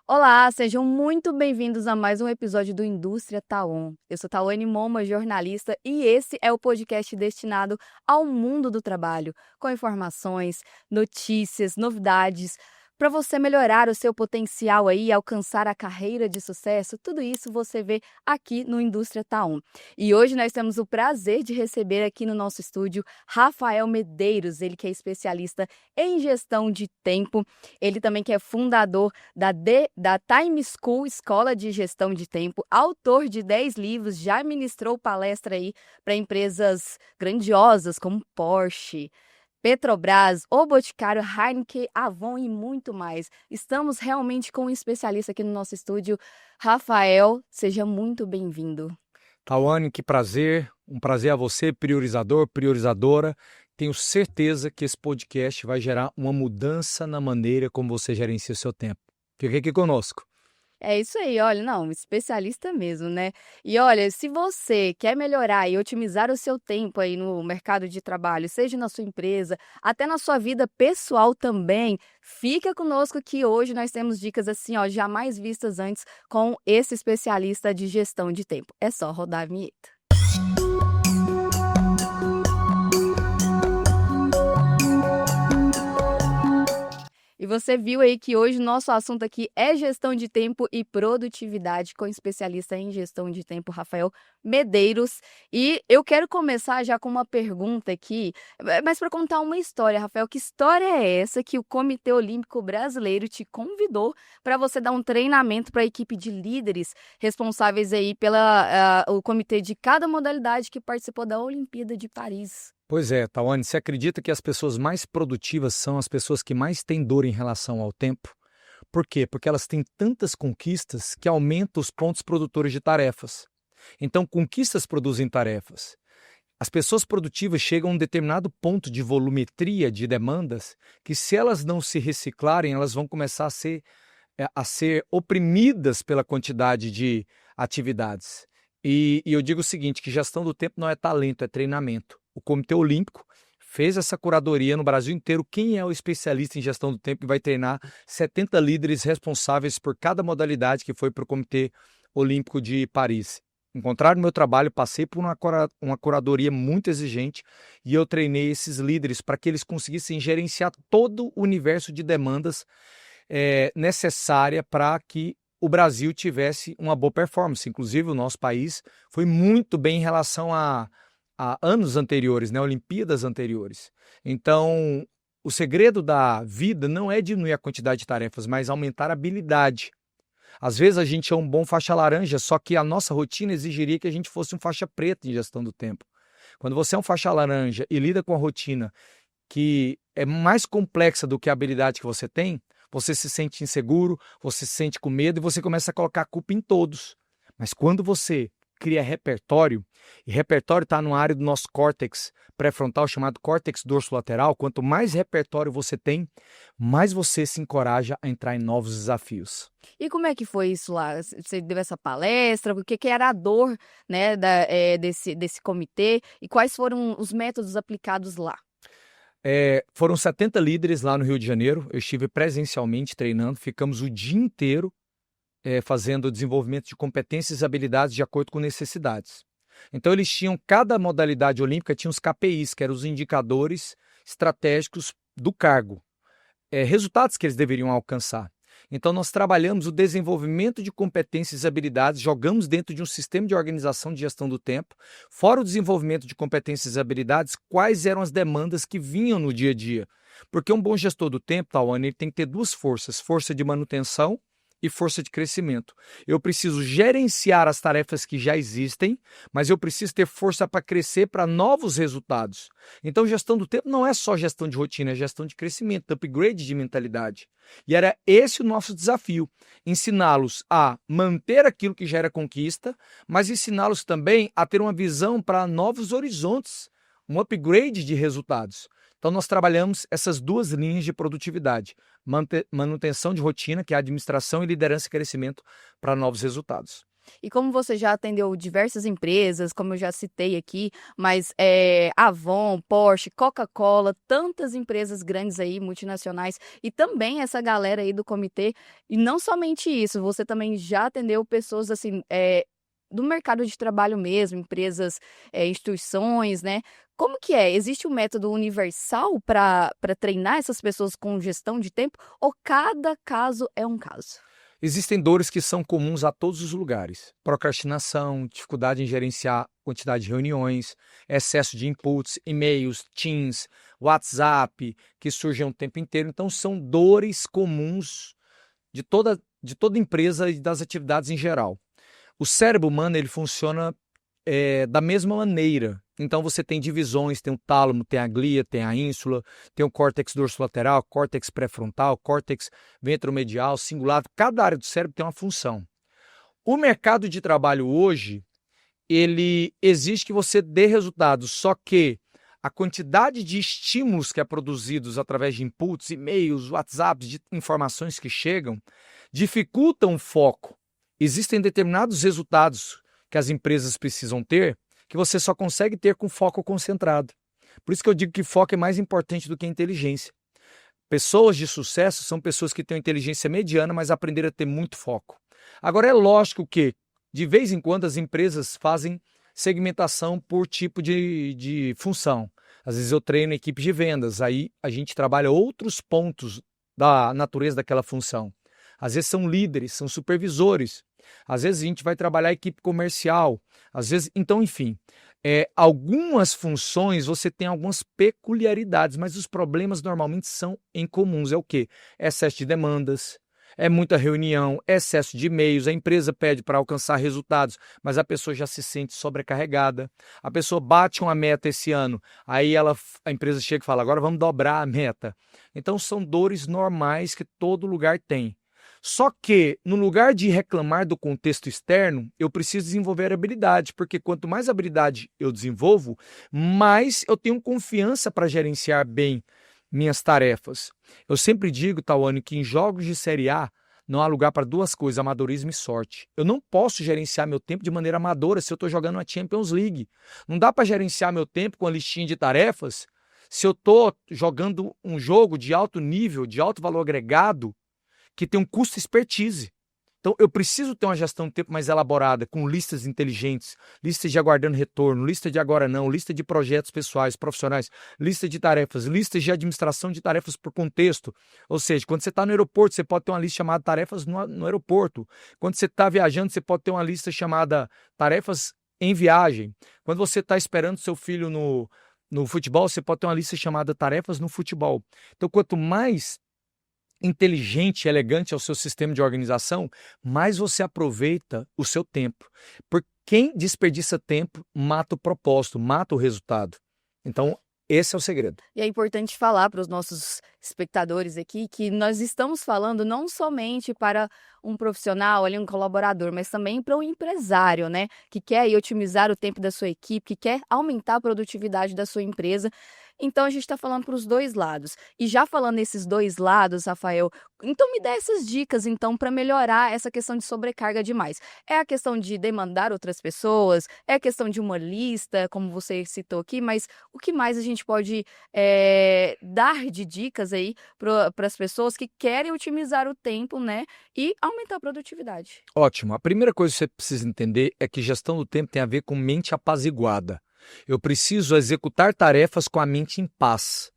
Olá, sejam muito bem-vindos a mais um episódio do Indústria Taon. Eu sou Tawane Moma, jornalista, e esse é o podcast destinado ao mundo do trabalho, com informações, notícias, novidades, para você melhorar o seu potencial aí, e alcançar a carreira de sucesso. Tudo isso você vê aqui no Indústria Taon. E hoje nós temos o prazer de receber aqui no nosso estúdio Rafael Medeiros, ele que é especialista em gestão de tempo, ele também que é fundador da Time School, Escola de Gestão de Tempo, autor de 10 livros, já ministrou palestra aí para empresas grandiosas como Porsche, Petrobras, O Boticário, Heineken, Avon e muito mais. Estamos realmente com um especialista aqui no nosso estúdio. Rafael, seja muito bem-vindo. Tawane, que prazer, um prazer a você, priorizador, priorizadora. Tenho certeza que esse podcast vai gerar uma mudança na maneira como você gerencia o seu tempo. Fique aqui conosco. É isso aí, olha, não, especialista mesmo, né? E olha, se você quer melhorar e otimizar o seu tempo aí no mercado de trabalho, seja na sua empresa, até na sua vida pessoal também, fica conosco que hoje nós temos dicas assim, ó, jamais vistas antes com esse especialista de gestão de tempo. É só rodar a vinheta. E você viu aí que hoje o nosso assunto aqui é gestão de tempo e produtividade com o especialista em gestão de tempo, Rafael Medeiros. E eu quero começar já com uma pergunta aqui, mas para contar uma história, Rafael. Que história é essa que o Comitê Olímpico Brasileiro te convidou para você dar um treinamento para a equipe de líderes responsáveis aí o comitê de cada modalidade que participou da Olimpíada de Paris? Pois é, Tawane, você acredita que as pessoas mais produtivas são as pessoas que mais têm dor em relação ao tempo? Por quê? Porque elas têm tantas conquistas que aumentam os pontos produtores de tarefas. Então, conquistas produzem tarefas. As pessoas produtivas chegam a um determinado ponto de volumetria de demandas que, se elas não se reciclarem, elas vão começar a ser oprimidas pela quantidade de atividades. E eu digo o seguinte, que gestão do tempo não é talento, é treinamento. O Comitê Olímpico fez essa curadoria no Brasil inteiro. Quem é o especialista em gestão do tempo e vai treinar 70 líderes responsáveis por cada modalidade que foi para o Comitê Olímpico de Paris? Encontraram no meu trabalho, passei por uma curadoria muito exigente e eu treinei esses líderes para que eles conseguissem gerenciar todo o universo de demandas necessária para que o Brasil tivesse uma boa performance. Inclusive, o nosso país foi muito bem em relação a anos anteriores, né, Olimpíadas anteriores. Então, o segredo da vida não é diminuir a quantidade de tarefas, mas aumentar a habilidade. Às vezes a gente é um bom faixa laranja, só que a nossa rotina exigiria que a gente fosse um faixa preta em gestão do tempo. Quando você é um faixa laranja e lida com a rotina que é mais complexa do que a habilidade que você tem, você se sente inseguro, você se sente com medo e você começa a colocar a culpa em todos. Mas quando você cria repertório, e repertório está numa área do nosso córtex pré-frontal chamado córtex dorsolateral, quanto mais repertório você tem, mais você se encoraja a entrar em novos desafios. E como é que foi isso lá? Você deu essa palestra? O que que era a dor, né, desse comitê? E quais foram os métodos aplicados lá? Foram 70 líderes lá no Rio de Janeiro, eu estive presencialmente treinando, ficamos o dia inteiro fazendo desenvolvimento de competências e habilidades de acordo com necessidades. Então eles tinham, cada modalidade olímpica tinha os KPIs, que eram os indicadores estratégicos do cargo, resultados que eles deveriam alcançar. Então nós trabalhamos o desenvolvimento de competências e habilidades, jogamos dentro de um sistema de organização de gestão do tempo, fora o desenvolvimento de competências e habilidades, quais eram as demandas que vinham no dia a dia. Porque um bom gestor do tempo, Tawane, ele tem que ter duas forças, força de manutenção e força de crescimento. Eu preciso gerenciar as tarefas que já existem, mas eu preciso ter força para crescer para novos resultados. Então, gestão do tempo não é só gestão de rotina, é gestão de crescimento, upgrade de mentalidade. E era esse o nosso desafio, ensiná-los a manter aquilo que já era conquista, mas ensiná-los também a ter uma visão para novos horizontes, um upgrade de resultados. Então, nós trabalhamos essas duas linhas de produtividade, manutenção de rotina, que é a administração, e liderança e crescimento para novos resultados. E como você já atendeu diversas empresas, como eu já citei aqui, mas Avon, Porsche, Coca-Cola, tantas empresas grandes aí, multinacionais, e também essa galera aí do comitê. E não somente isso, você também já atendeu pessoas assim, do mercado de trabalho mesmo, empresas, instituições, né? Como que é? Existe um método universal para treinar essas pessoas com gestão de tempo ou cada caso é um caso? Existem dores que são comuns a todos os lugares: procrastinação, dificuldade em gerenciar quantidade de reuniões, excesso de inputs, e-mails, Teams, WhatsApp, que surgem o tempo inteiro. Então, são dores comuns de toda empresa e das atividades em geral. O cérebro humano ele funciona da mesma maneira. Então você tem divisões, tem o tálamo, tem a glia, tem a ínsula, tem o córtex dorsolateral, córtex pré-frontal, córtex ventromedial, cingulado. Cada área do cérebro tem uma função. O mercado de trabalho hoje, ele exige que você dê resultados, só que a quantidade de estímulos que é produzidos através de inputs, e-mails, WhatsApps, de informações que chegam, dificultam o foco. Existem determinados resultados que as empresas precisam ter, que você só consegue ter com foco concentrado. Por isso que eu digo que foco é mais importante do que a inteligência. Pessoas de sucesso são pessoas que têm inteligência mediana, mas aprenderam a ter muito foco. Agora, é lógico que, de vez em quando, as empresas fazem segmentação por tipo de função. Às vezes eu treino equipe de vendas, aí a gente trabalha outros pontos da natureza daquela função. Às vezes são líderes, são supervisores. Às vezes a gente vai trabalhar a equipe comercial. Às vezes, então, enfim, algumas funções você tem algumas peculiaridades, mas os problemas normalmente são em comuns. É o quê? Excesso de demandas, é muita reunião, excesso de e-mails, a empresa pede para alcançar resultados, mas a pessoa já se sente sobrecarregada. A pessoa bate uma meta esse ano, aí a empresa chega e fala, agora vamos dobrar a meta. Então são dores normais que todo lugar tem. Só que, no lugar de reclamar do contexto externo, eu preciso desenvolver habilidade, porque quanto mais habilidade eu desenvolvo, mais eu tenho confiança para gerenciar bem minhas tarefas. Eu sempre digo, Tawane, que em jogos de Série A não há lugar para duas coisas, amadorismo e sorte. Eu não posso gerenciar meu tempo de maneira amadora se eu estou jogando uma Champions League. Não dá para gerenciar meu tempo com a listinha de tarefas se eu estou jogando um jogo de alto nível, de alto valor agregado, que tem um custo expertise. Então, eu preciso ter uma gestão de tempo mais elaborada, com listas inteligentes, listas de aguardando retorno, lista de agora não, lista de projetos pessoais, profissionais, lista de tarefas, listas de administração de tarefas por contexto. Ou seja, quando você está no aeroporto, você pode ter uma lista chamada tarefas no aeroporto. Quando você está viajando, você pode ter uma lista chamada tarefas em viagem. Quando você está esperando seu filho no futebol, você pode ter uma lista chamada tarefas no futebol. Então, quanto mais inteligente e elegante é o seu sistema de organização, mais você aproveita o seu tempo. Porque quem desperdiça tempo mata o propósito, mata o resultado. Então, esse é o segredo. E é importante falar para os nossos espectadores aqui que nós estamos falando não somente para um profissional, ali, um colaborador, mas também para um empresário, né? Que quer aí otimizar o tempo da sua equipe, que quer aumentar a produtividade da sua empresa. Então, a gente está falando para os dois lados. E já falando nesses dois lados, Rafael, então me dá essas dicas, então, para melhorar essa questão de sobrecarga demais. É a questão de demandar outras pessoas, é a questão de uma lista, como você citou aqui, mas o que mais a gente pode dar de dicas aí para as pessoas que querem otimizar o tempo, né, e aumentar a produtividade? Ótimo. A primeira coisa que você precisa entender é que gestão do tempo tem a ver com mente apaziguada. Eu preciso executar tarefas com a mente em paz.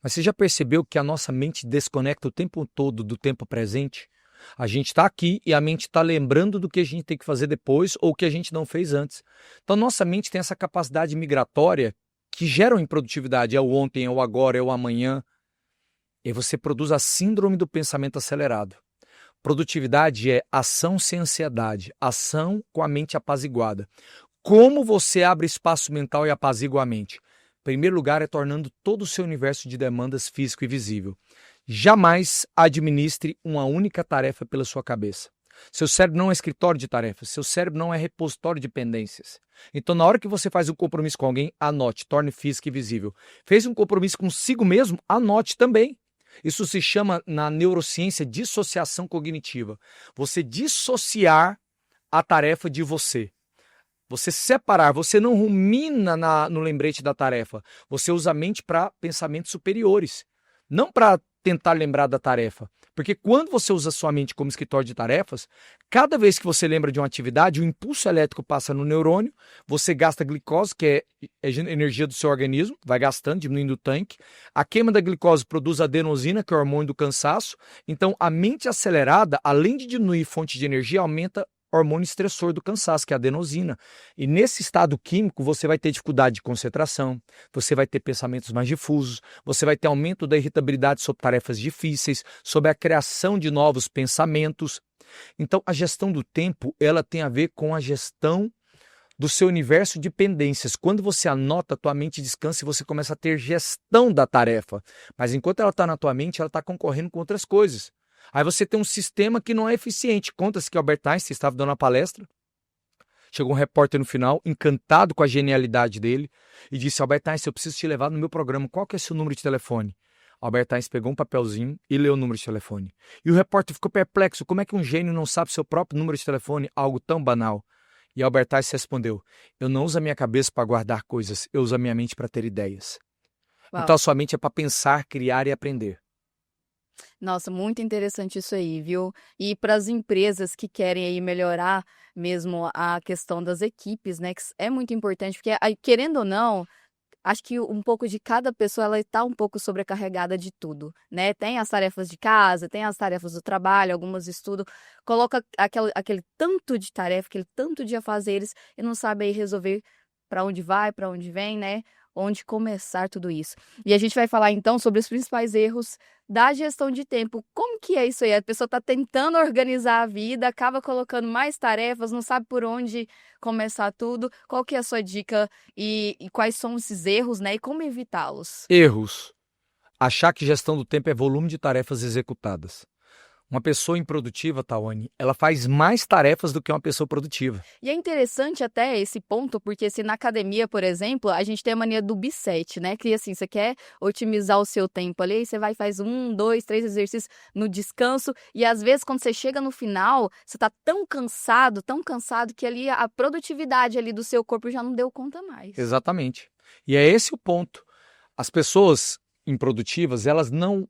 Mas você já percebeu que a nossa mente desconecta o tempo todo do tempo presente? A gente está aqui e a mente está lembrando do que a gente tem que fazer depois ou o que a gente não fez antes. Então, nossa mente tem essa capacidade migratória que gera uma improdutividade. É o ontem, é o agora, é o amanhã. E você produz a síndrome do pensamento acelerado. Produtividade é ação sem ansiedade, ação com a mente apaziguada. Como você abre espaço mental e apazigua a mente? Em primeiro lugar, é tornando todo o seu universo de demandas físico e visível. Jamais administre uma única tarefa pela sua cabeça. Seu cérebro não é escritório de tarefas, seu cérebro não é repositório de pendências. Então, na hora que você faz um compromisso com alguém, anote, torne físico e visível. Fez um compromisso consigo mesmo, anote também. Isso se chama, na neurociência, dissociação cognitiva. Você dissociar a tarefa de você. Você separar, você não rumina no lembrete da tarefa. Você usa a mente para pensamentos superiores, não para tentar lembrar da tarefa. Porque quando você usa a sua mente como escritório de tarefas, cada vez que você lembra de uma atividade, o impulso elétrico passa no neurônio, você gasta glicose, que é energia do seu organismo, vai gastando, diminuindo o tanque. A queima da glicose produz adenosina, que é o hormônio do cansaço. Então, a mente acelerada, além de diminuir fonte de energia, aumenta hormônio estressor do cansaço, que é a adenosina. E nesse estado químico, você vai ter dificuldade de concentração, você vai ter pensamentos mais difusos, você vai ter aumento da irritabilidade sobre tarefas difíceis, sobre a criação de novos pensamentos. Então, a gestão do tempo, ela tem a ver com a gestão do seu universo de pendências. Quando você anota, tua mente descansa e você começa a ter gestão da tarefa. Mas enquanto ela está na tua mente, ela está concorrendo com outras coisas. Aí você tem um sistema que não é eficiente. Conta-se que Albert Einstein estava dando uma palestra, chegou um repórter no final, encantado com a genialidade dele, e disse: Albert Einstein, eu preciso te levar no meu programa, qual que é o seu número de telefone? Albert Einstein pegou um papelzinho e leu o número de telefone. E o repórter ficou perplexo, como é que um gênio não sabe seu próprio número de telefone? Algo tão banal. E Albert Einstein respondeu: eu não uso a minha cabeça para guardar coisas, eu uso a minha mente para ter ideias. Uau. Então a sua mente é para pensar, criar e aprender. Nossa, muito interessante isso aí, viu? E para as empresas que querem aí melhorar mesmo a questão das equipes, né? Que é muito importante, porque querendo ou não, acho que um pouco de cada pessoa ela está um pouco sobrecarregada de tudo, né? Tem as tarefas de casa, tem as tarefas do trabalho, algumas estudam, coloca aquele tanto de tarefa, aquele tanto de afazeres e não sabe aí resolver para onde vai, para onde vem, né? Onde começar tudo isso. E a gente vai falar então sobre os principais erros da gestão de tempo. Como que é isso aí? A pessoa está tentando organizar a vida, acaba colocando mais tarefas, não sabe por onde começar tudo. Qual que é a sua dica e quais são esses erros, né? E como evitá-los? Erros. Achar que gestão do tempo é volume de tarefas executadas. Uma pessoa improdutiva, Tawane, ela faz mais tarefas do que uma pessoa produtiva. E é interessante até esse ponto, porque se na academia, por exemplo, a gente tem a mania do bisete, né? Que assim, você quer otimizar o seu tempo ali, você vai e faz 1, 2, 3 exercícios no descanso, e às vezes quando você chega no final, você tá tão cansado que ali a produtividade ali do seu corpo já não deu conta mais. Exatamente. E é esse o ponto. As pessoas improdutivas, elas não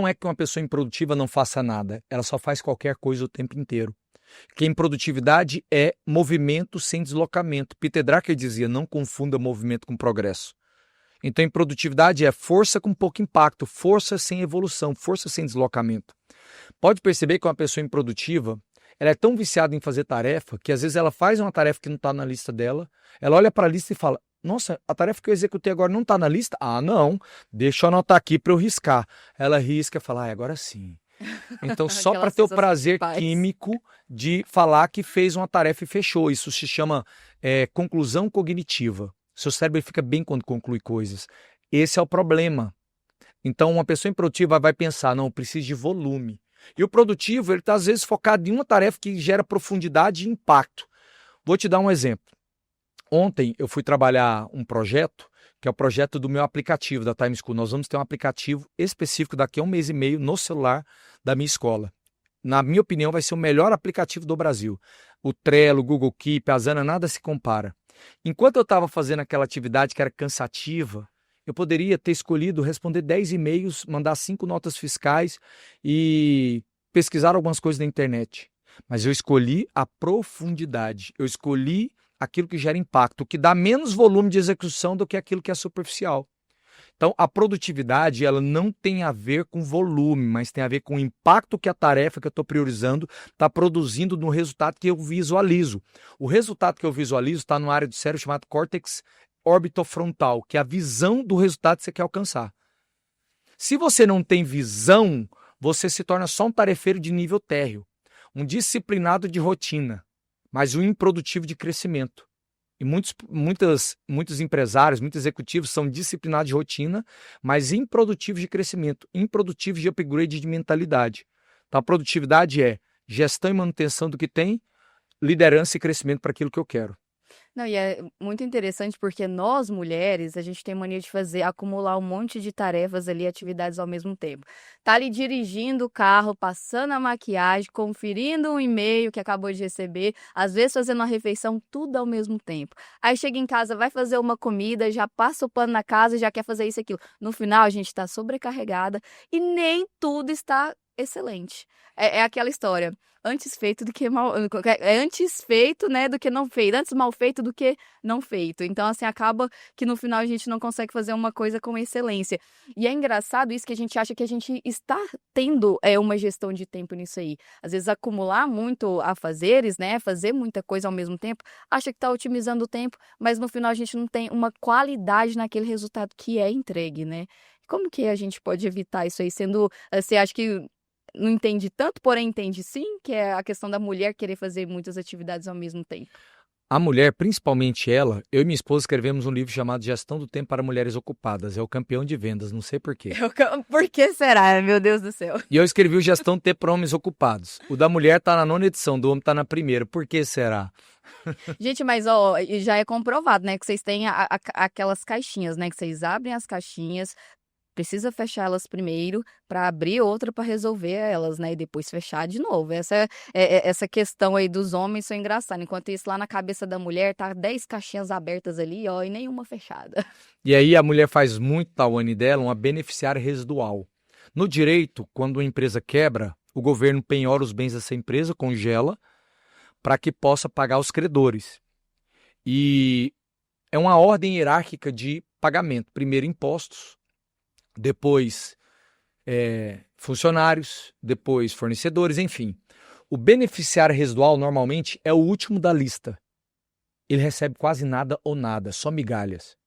é que uma pessoa improdutiva não faça nada, ela só faz qualquer coisa o tempo inteiro. Porque improdutividade é movimento sem deslocamento. Peter Drucker dizia: não confunda movimento com progresso. Então, improdutividade é força com pouco impacto, força sem evolução, força sem deslocamento. Pode perceber que uma pessoa improdutiva, ela é tão viciada em fazer tarefa, que às vezes ela faz uma tarefa que não está na lista dela, ela olha para a lista e fala: nossa, a tarefa que eu executei agora não está na lista? Ah, não, deixa eu anotar aqui para eu riscar. Ela risca e fala: agora sim. Então, só para ter o prazer químico de falar que fez uma tarefa e fechou. Isso se chama conclusão cognitiva. Seu cérebro fica bem quando conclui coisas. Esse é o problema. Então, uma pessoa improdutiva vai pensar: não, preciso de volume. E o produtivo, ele está às vezes focado em uma tarefa que gera profundidade e impacto. Vou te dar um exemplo. Ontem eu fui trabalhar um projeto, que é o projeto do meu aplicativo da Time School. Nós vamos ter um aplicativo específico daqui a 1 mês e meio no celular da minha escola. Na minha opinião, vai ser o melhor aplicativo do Brasil. O Trello, o Google Keep, a Asana, nada se compara. Enquanto eu estava fazendo aquela atividade que era cansativa, eu poderia ter escolhido responder 10 e-mails, mandar 5 notas fiscais e pesquisar algumas coisas na internet. Mas eu escolhi a profundidade. Eu escolhi aquilo que gera impacto, que dá menos volume de execução do que aquilo que é superficial. Então, a produtividade, ela não tem a ver com volume, mas tem a ver com o impacto que a tarefa que eu estou priorizando está produzindo no resultado que eu visualizo. O resultado que eu visualizo está numa área do cérebro chamada córtex orbitofrontal, que é a visão do resultado que você quer alcançar. Se você não tem visão, você se torna só um tarefeiro de nível térreo, um disciplinado de rotina, mas um improdutivo de crescimento. E muitos empresários, muitos executivos são disciplinados de rotina, mas improdutivos de crescimento, improdutivos de upgrade de mentalidade. Então, a produtividade é gestão e manutenção do que tem, liderança e crescimento para aquilo que eu quero. Não, e é muito interessante porque nós mulheres, a gente tem mania de acumular um monte de tarefas ali, atividades ao mesmo tempo. Tá ali dirigindo o carro, passando a maquiagem, conferindo um e-mail que acabou de receber, às vezes fazendo uma refeição, tudo ao mesmo tempo. Aí chega em casa, vai fazer uma comida, já passa o pano na casa, já quer fazer isso e aquilo. No final, a gente está sobrecarregada e nem tudo está excelente. É aquela história. Antes feito do que mal, antes feito, né, do que não feito. Antes mal feito do que não feito. Então, assim, acaba que no final a gente não consegue fazer uma coisa com excelência. E é engraçado isso que a gente acha que a gente está tendo uma gestão de tempo nisso aí. Às vezes, acumular muito afazeres, né, fazer muita coisa ao mesmo tempo, acha que está otimizando o tempo, mas no final a gente não tem uma qualidade naquele resultado que é entregue, né? Como que a gente pode evitar isso aí, sendo, você acha que não entende tanto, porém entende sim, que é a questão da mulher querer fazer muitas atividades ao mesmo tempo. A mulher, principalmente ela, eu e minha esposa escrevemos um livro chamado Gestão do Tempo para Mulheres Ocupadas. É o campeão de vendas, não sei por quê. Por que será? Meu Deus do céu. E eu escrevi o Gestão do Tempo para Homens Ocupados. O da mulher tá na 9ª edição, do homem tá na 1ª. Por que será? Gente, mas ó, já é comprovado, né, que vocês têm aquelas caixinhas, né, que vocês abrem as caixinhas, precisa fechar elas primeiro para abrir outra para resolver elas, né? E depois fechar de novo. Essa questão aí dos homens são engraçada. Enquanto isso, lá na cabeça da mulher, tá 10 caixinhas abertas ali, ó, e nenhuma fechada. E aí a mulher faz muito, Tawane, dela, uma beneficiária residual. No direito, quando uma empresa quebra, o governo penhora os bens dessa empresa, congela, para que possa pagar os credores. E é uma ordem hierárquica de pagamento. Primeiro impostos, depois funcionários, depois fornecedores, enfim. O beneficiário residual normalmente é o último da lista. Ele recebe quase nada ou nada, só migalhas.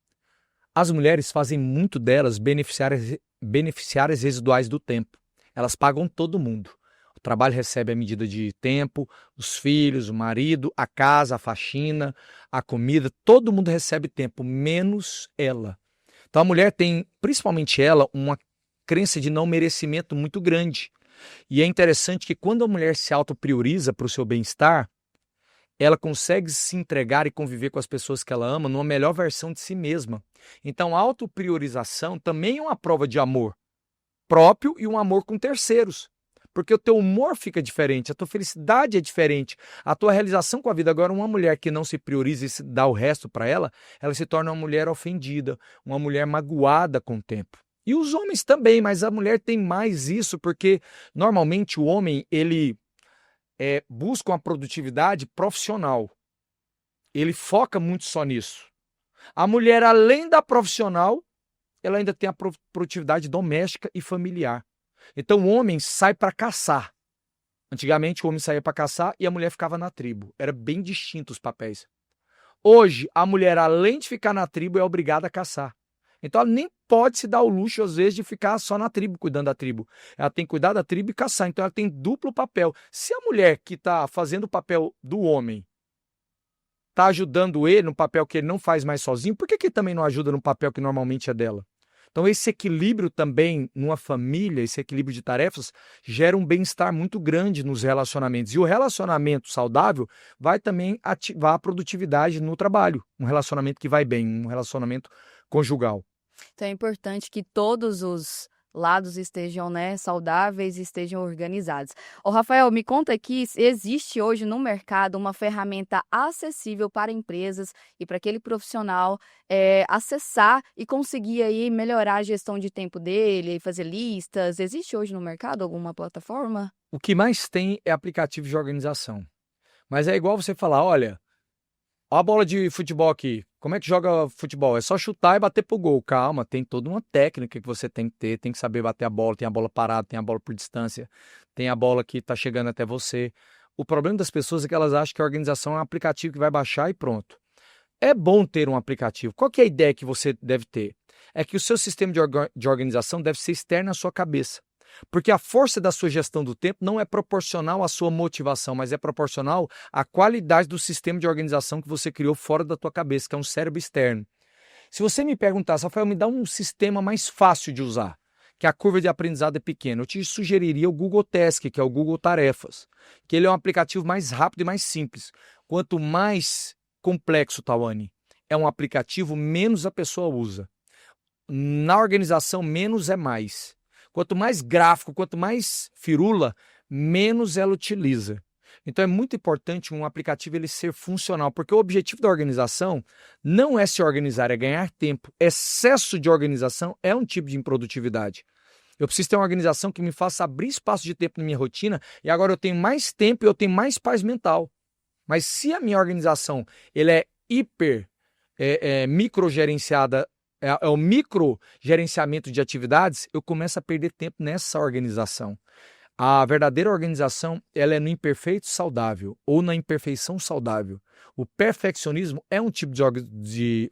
As mulheres fazem muito delas beneficiárias residuais do tempo. Elas pagam todo mundo. O trabalho recebe a medida de tempo, os filhos, o marido, a casa, a faxina, a comida, todo mundo recebe tempo, menos ela. Então a mulher tem, principalmente ela, uma crença de não merecimento muito grande. E é interessante que quando a mulher se autoprioriza para o seu bem-estar, ela consegue se entregar e conviver com as pessoas que ela ama numa melhor versão de si mesma. Então a autopriorização também é uma prova de amor próprio e um amor com terceiros. Porque o teu humor fica diferente, a tua felicidade é diferente, a tua realização com a vida. Agora, uma mulher que não se prioriza e se dá o resto para ela se torna uma mulher ofendida, uma mulher magoada com o tempo. E os homens também, mas a mulher tem mais isso, porque normalmente o homem, ele busca uma produtividade profissional. Ele foca muito só nisso. A mulher, além da profissional, ela ainda tem a produtividade doméstica e familiar. Então o homem sai para caçar. Antigamente o homem saía para caçar e a mulher ficava na tribo. Era bem distinto os papéis. Hoje a mulher, além de ficar na tribo, é obrigada a caçar. Então ela nem pode se dar o luxo, às vezes, de ficar só na tribo, cuidando da tribo. Ela tem que cuidar da tribo e caçar. Então ela tem duplo papel. Se a mulher que está fazendo o papel do homem está ajudando ele no papel que ele não faz mais sozinho, por que ele também não ajuda no papel que normalmente é dela? Então esse equilíbrio também numa família, esse equilíbrio de tarefas, gera um bem-estar muito grande nos relacionamentos. E o relacionamento saudável vai também ativar a produtividade no trabalho. Um relacionamento que vai bem, um relacionamento conjugal. Então é importante que todos os lados estejam, né, saudáveis e estejam organizados. Ô, Rafael, me conta aqui, se existe hoje no mercado uma ferramenta acessível para empresas e para aquele profissional acessar e conseguir aí melhorar a gestão de tempo dele, fazer listas. Existe hoje no mercado alguma plataforma? O que mais tem é aplicativo de organização. Mas é igual você falar, olha, a bola de futebol aqui, como é que joga futebol? É só chutar e bater pro gol. Calma, tem toda uma técnica que você tem que ter, tem que saber bater a bola, tem a bola parada, tem a bola por distância, tem a bola que tá chegando até você. O problema das pessoas é que elas acham que a organização é um aplicativo que vai baixar e pronto. É bom ter um aplicativo. Qual que é a ideia que você deve ter? É que o seu sistema de organização deve ser externo à sua cabeça. Porque a força da sua gestão do tempo não é proporcional à sua motivação, mas é proporcional à qualidade do sistema de organização que você criou fora da tua cabeça, que é um cérebro externo. Se você me perguntasse, Rafael, me dá um sistema mais fácil de usar, que a curva de aprendizado é pequena, eu te sugeriria o Google Task, que é o Google Tarefas, que ele é um aplicativo mais rápido e mais simples. Quanto mais complexo, Tawane é um aplicativo, menos a pessoa usa. Na organização, menos é mais. Quanto mais gráfico, quanto mais firula, menos ela utiliza. Então é muito importante um aplicativo ele ser funcional, porque o objetivo da organização não é se organizar, é ganhar tempo. Excesso de organização é um tipo de improdutividade. Eu preciso ter uma organização que me faça abrir espaço de tempo na minha rotina e agora eu tenho mais tempo e eu tenho mais paz mental. Mas se a minha organização ele é microgerenciada, é o microgerenciamento de atividades, eu começo a perder tempo nessa organização. A verdadeira organização ela é no imperfeito saudável ou na imperfeição saudável. O perfeccionismo é um tipo de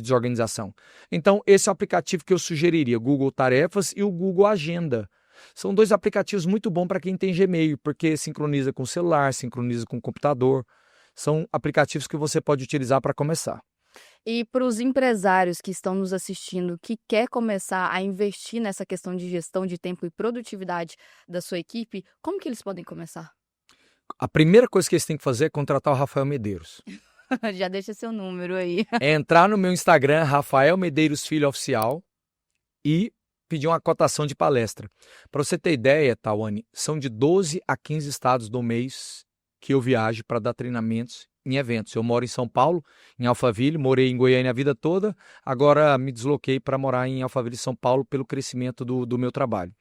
desorganização. Então, esse é o aplicativo que eu sugeriria, Google Tarefas e o Google Agenda. São dois aplicativos muito bons para quem tem Gmail, porque sincroniza com o celular, sincroniza com o computador. São aplicativos que você pode utilizar para começar. E para os empresários que estão nos assistindo, que quer começar a investir nessa questão de gestão de tempo e produtividade da sua equipe, como que eles podem começar? A primeira coisa que eles têm que fazer é contratar o Rafael Medeiros. Já deixa seu número aí. É entrar no meu Instagram, Rafael Medeiros Filho Oficial, e pedir uma cotação de palestra. Para você ter ideia, Tawane, são de 12 a 15 estados do mês que eu viajo para dar treinamentos em eventos. Eu moro em São Paulo, em Alphaville, morei em Goiânia a vida toda, agora me desloquei para morar em Alphaville, São Paulo, pelo crescimento do meu trabalho.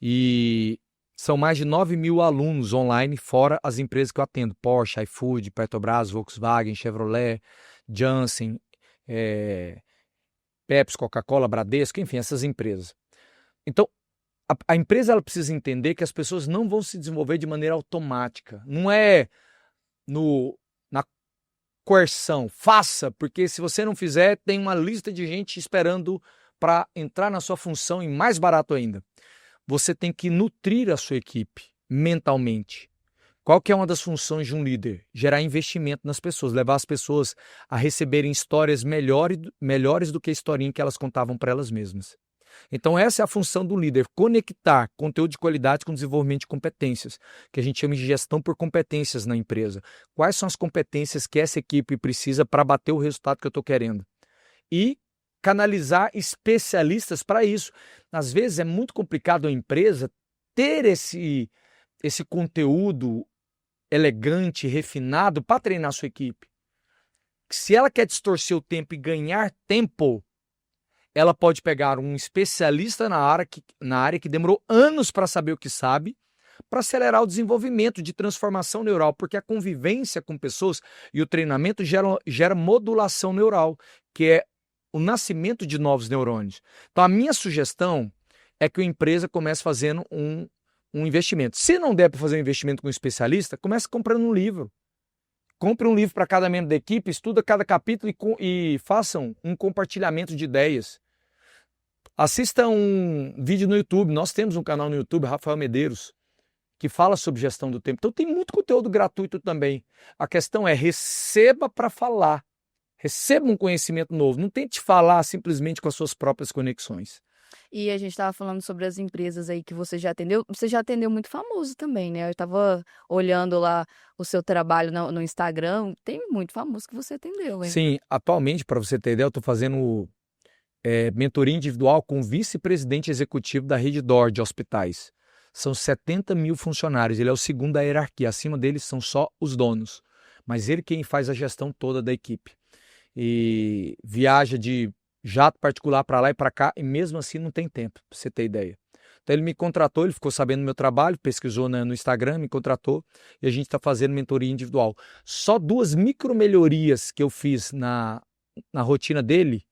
E são mais de 9.000 alunos online, fora as empresas que eu atendo, Porsche, iFood, Petrobras, Volkswagen, Chevrolet, Janssen, Pepsi, Coca-Cola, Bradesco, enfim, essas empresas. Então, a empresa ela precisa entender que as pessoas não vão se desenvolver de maneira automática. Não é na coerção. Faça, porque se você não fizer, tem uma lista de gente esperando para entrar na sua função e mais barato ainda. Você tem que nutrir a sua equipe mentalmente. Qual que é uma das funções de um líder? Gerar investimento nas pessoas, levar as pessoas a receberem histórias melhores do que a historinha que elas contavam para elas mesmas. Então essa é a função do líder, conectar conteúdo de qualidade com desenvolvimento de competências, que a gente chama de gestão por competências na empresa. Quais são as competências que essa equipe precisa para bater o resultado que eu estou querendo? E canalizar especialistas para isso. Às vezes é muito complicado a empresa ter esse conteúdo elegante, refinado para treinar a sua equipe. Se ela quer distorcer o tempo e ganhar tempo, ela pode pegar um especialista na área que demorou anos para saber o que sabe, para acelerar o desenvolvimento de transformação neural, porque a convivência com pessoas e o treinamento gera modulação neural, que é o nascimento de novos neurônios. Então, a minha sugestão é que a empresa comece fazendo um investimento. Se não der para fazer um investimento com um especialista, comece comprando um livro. Compre um livro para cada membro da equipe, estuda cada capítulo e façam um compartilhamento de ideias. Assista um vídeo no YouTube. Nós temos um canal no YouTube, Rafael Medeiros, que fala sobre gestão do tempo. Então tem muito conteúdo gratuito também. A questão é receba para falar. Receba um conhecimento novo. Não tente falar simplesmente com as suas próprias conexões. E a gente estava falando sobre as empresas aí que você já atendeu. Você já atendeu muito famoso também, né? Eu estava olhando lá o seu trabalho no Instagram. Tem muito famoso que você atendeu, hein? Sim, atualmente, para você ter ideia, eu estou fazendo mentoria individual com o vice-presidente executivo da Rede D'Or de hospitais. São 70 mil funcionários. Ele é o segundo da hierarquia. Acima dele são só os donos. Mas ele quem faz a gestão toda da equipe. E viaja de jato particular para lá e para cá, e mesmo assim não tem tempo, para você ter ideia. Então ele me contratou, ele ficou sabendo do meu trabalho, pesquisou no Instagram, me contratou, e a gente está fazendo mentoria individual. Só 2 micromelhorias que eu fiz na rotina dele,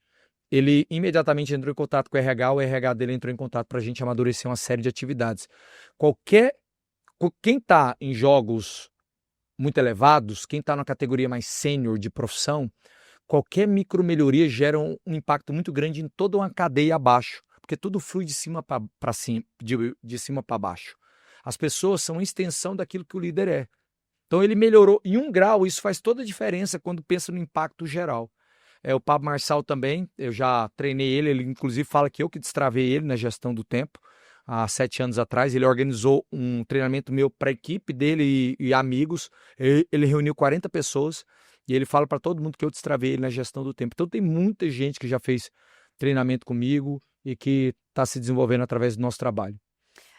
ele imediatamente entrou em contato com o RH dele entrou em contato para a gente amadurecer uma série de atividades. Quem está em jogos muito elevados, quem está na categoria mais sênior de profissão, qualquer micromelhoria gera um impacto muito grande em toda uma cadeia abaixo, porque tudo flui de cima para cima, de cima para baixo. As pessoas são a extensão daquilo que o líder é. Então ele melhorou em 1 grau, isso faz toda a diferença quando pensa no impacto geral. O Pablo Marçal também, eu já treinei ele inclusive fala que eu que destravei ele na gestão do tempo, há 7 anos atrás. Ele organizou um treinamento meu para a equipe dele e amigos, ele reuniu 40 pessoas, E ele fala para todo mundo que eu destravei ele na gestão do tempo. Então tem muita gente que já fez treinamento comigo e que está se desenvolvendo através do nosso trabalho.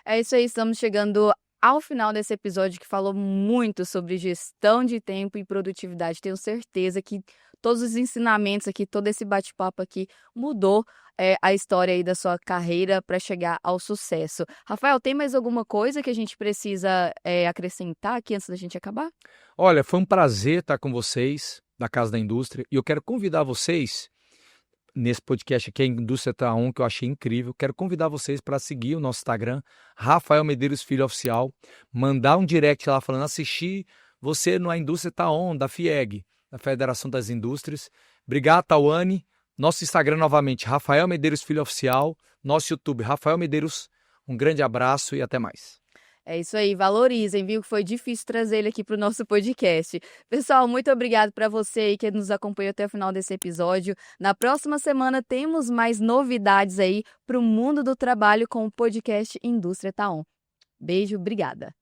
É isso aí, estamos chegando ao final desse episódio que falou muito sobre gestão de tempo e produtividade. Tenho certeza que todos os ensinamentos aqui, todo esse bate-papo aqui mudou a história aí da sua carreira para chegar ao sucesso. Rafael, tem mais alguma coisa que a gente precisa acrescentar aqui antes da gente acabar? Olha, foi um prazer estar com vocês da Casa da Indústria e eu quero convidar vocês nesse podcast aqui, a Indústria Tá On, que eu achei incrível. Quero convidar vocês para seguir o nosso Instagram, Rafael Medeiros Filho Oficial, mandar um direct lá falando, assisti você no A Indústria Tá On, da FIEG, da Federação das Indústrias. Obrigado, Tawane. Nosso Instagram novamente, Rafael Medeiros Filho Oficial. Nosso YouTube, Rafael Medeiros. Um grande abraço e até mais. É isso aí, valorizem, viu? Foi difícil trazer ele aqui para o nosso podcast. Pessoal, muito obrigado para você aí que nos acompanhou até o final desse episódio. Na próxima semana temos mais novidades aí para o mundo do trabalho com o podcast Indústria Tá On. Beijo, obrigada.